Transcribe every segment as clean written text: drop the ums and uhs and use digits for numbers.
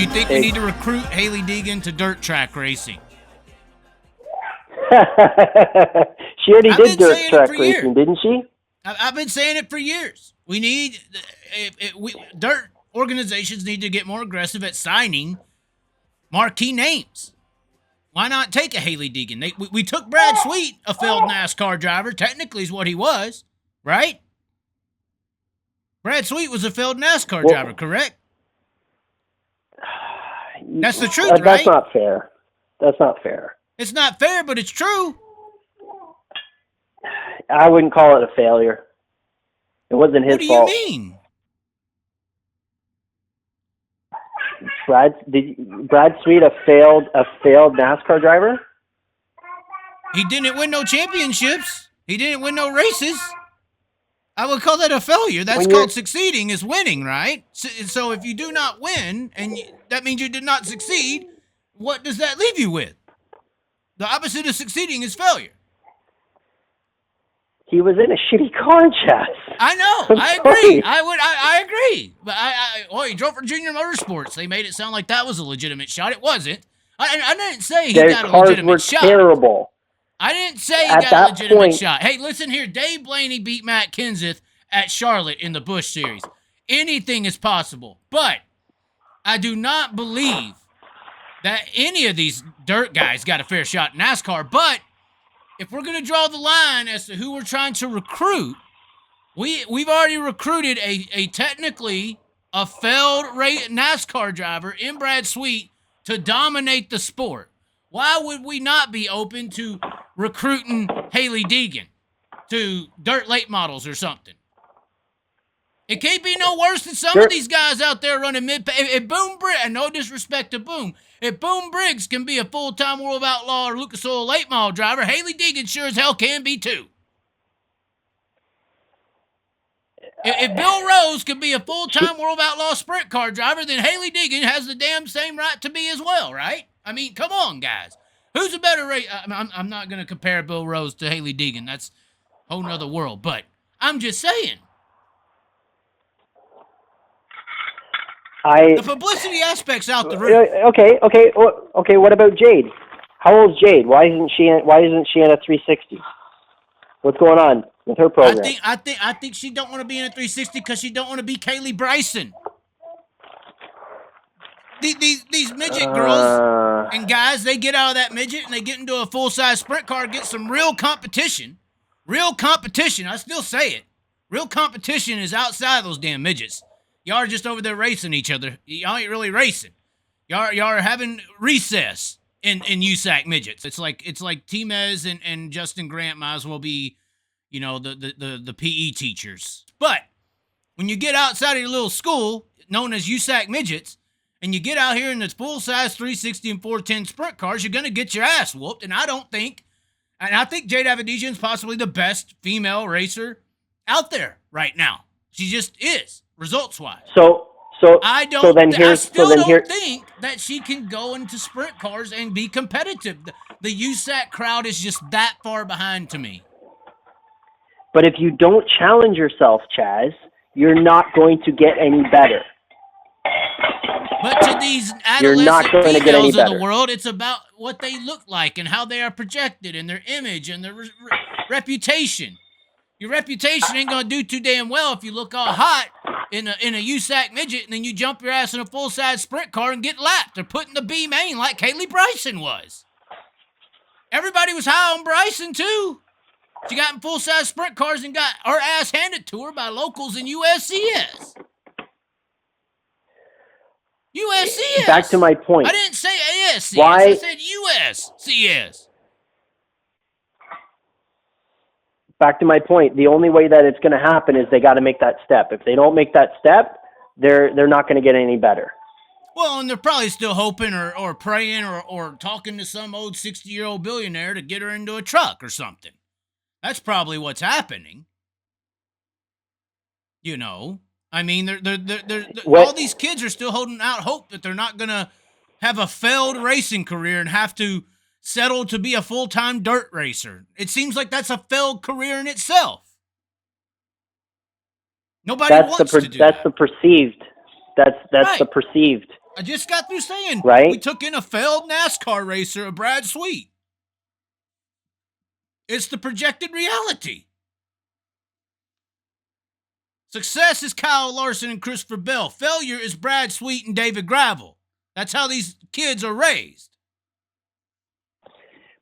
you think we need to recruit Hailie Deegan to dirt track racing? She already did dirt track racing, didn't she? I've been saying it for years. We need dirt organizations need to get more aggressive at signing marquee names. Why not take a Hailie Deegan? We took Brad Sweet, a failed NASCAR driver. Technically is what he was, right? Brad Sweet was a failed NASCAR driver, correct? That's the truth, right? That's not fair. That's not fair. It's not fair, but it's true. I wouldn't call it a failure. It wasn't his fault. What do you mean? Brad Sweet a failed NASCAR driver? He didn't win no championships. He didn't win no races. I would call that a failure. That's called succeeding is winning, right? So if you do not win, and that means you did not succeed, what does that leave you with? The opposite of succeeding is failure. He was in a shitty car, Chaz. I know. I agree. I agree. But he drove for Junior Motorsports. They made it sound like that was a legitimate shot. It wasn't. I didn't say he got a legitimate shot. Their cars were terrible. I didn't say he got a legitimate shot. Hey, listen here. Dave Blaney beat Matt Kenseth at Charlotte in the Busch Series. Anything is possible. But I do not believe that any of these dirt guys got a fair shot in NASCAR. But if we're going to draw the line as to who we're trying to recruit, we've already recruited a technically a failed NASCAR driver in Brad Sweet to dominate the sport. Why would we not be open to recruiting Hailie Deegan to dirt late models or something? It can't be no worse than some of these guys out there running mid. If Boom Briggs, and no disrespect to Boom, if Boom Briggs can be a full-time World Outlaw or Lucas Oil late model driver, Hailie Deegan sure as hell can be too. If Bill Rose could be a full-time World Outlaw sprint car driver, then Hailie Deegan has the damn same right to be as well, right? I mean, come on, guys. Who's a better race? I'm not going to compare Bill Rose to Hailie Deegan. That's a whole nother world. But I'm just saying. The publicity aspect's out the roof. Okay. What about Jade? How old's Jade? Why isn't she in a 360? What's going on with her program? I think she don't want to be in a 360 because she don't want to be Kaylee Bryson. These midget girls and guys, they get out of that midget and they get into a full-size sprint car, get some real competition. Real competition. I still say it. Real competition is outside of those damn midgets. Y'all are just over there racing each other. Y'all ain't really racing. Y'all are having recess in USAC Midgets. It's like T-Mez and Justin Grant might as well be, the PE teachers. But when you get outside of your little school, known as USAC Midgets, and you get out here in the full-size 360 and 410 sprint cars, you're going to get your ass whooped. And I think Jade Avedisian is possibly the best female racer out there right now. She just is. Results-wise. I still don't think that she can go into sprint cars and be competitive. The USAC crowd is just that far behind to me. But if you don't challenge yourself, Chaz, you're not going to get any better. But to these adolescent females of the world, it's about what they look like and how they are projected and their image and their reputation. Your reputation ain't going to do too damn well if you look all hot in a USAC midget and then you jump your ass in a full-size sprint car and get lapped. They're putting the B main like Kaylee Bryson was. Everybody was high on Bryson, too. She got in full-size sprint cars and got her ass handed to her by locals in USCS. USCS. Back to my point. I didn't say ASCS. I said USCS. Back to my point, the only way that it's going to happen is they got to make that step. If they don't make that step, they're not going to get any better. Well, and they're probably still hoping or praying or talking to some old 60-year-old billionaire to get her into a truck or something. That's probably what's happening. I mean, all these kids are still holding out hope that they're not going to have a failed racing career and have to settle to be a full-time dirt racer. It seems like that's a failed career in itself. Nobody wants to do that. That's the perceived. That's the perceived. I just got through saying right? we took in a failed NASCAR racer, a Brad Sweet. It's the projected reality. Success is Kyle Larson and Christopher Bell. Failure is Brad Sweet and David Gravel. That's how these kids are raised.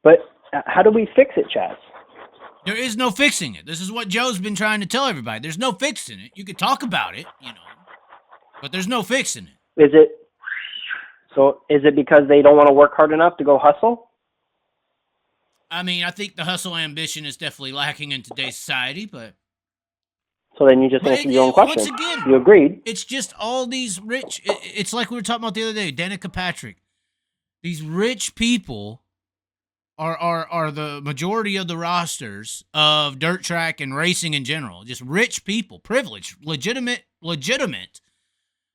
But how do we fix it, Chaz? There is no fixing it. This is what Joe's been trying to tell everybody. There's no fixing it. You could talk about it, but there's no fixing it. Is it because they don't want to work hard enough to go hustle? I mean, I think the hustle ambition is definitely lacking in today's society, but... So then you just answered your own question. Once again, you agreed. It's just all these rich... It's like we were talking about the other day, Danica Patrick. These rich people are the majority of the rosters of dirt track and racing in general. Just rich people, privileged, legitimate.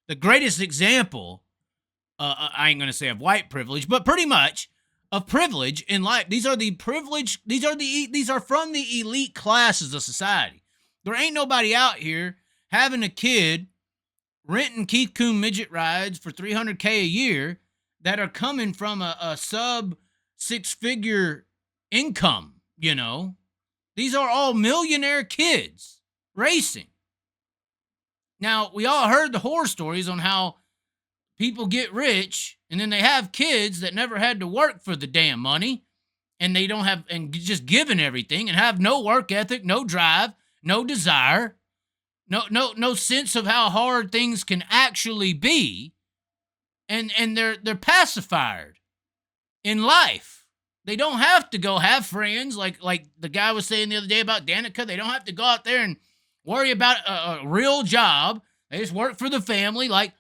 The greatest example, I ain't going to say of white privilege, but pretty much of privilege in life. These are the privileged, these are from the elite classes of society. There ain't nobody out here having a kid renting Keith Coon midget rides for $300K a year that are coming from a sub six-figure income, These are all millionaire kids racing. Now, we all heard the horror stories on how people get rich and then they have kids that never had to work for the damn money and they don't have, and just given everything and have no work ethic, no drive, no desire, no sense of how hard things can actually be. And they're pacified in life. They don't have to go have friends like the guy was saying the other day about Danica. They don't have to go out there and worry about a real job. They just work for the family, like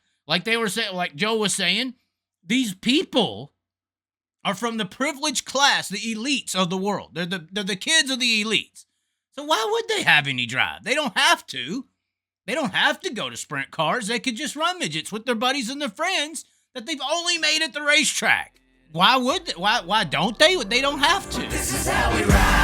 they were saying, like Joe was saying. These people are from the privileged class, the elites of the world. They're the kids of the elites. So why would they have any drive? They don't have to. They don't have to go to sprint cars. They could just run midgets with their buddies and their friends that they've only made at the racetrack. Why would they? Why don't they? They don't have to. This is how we ride.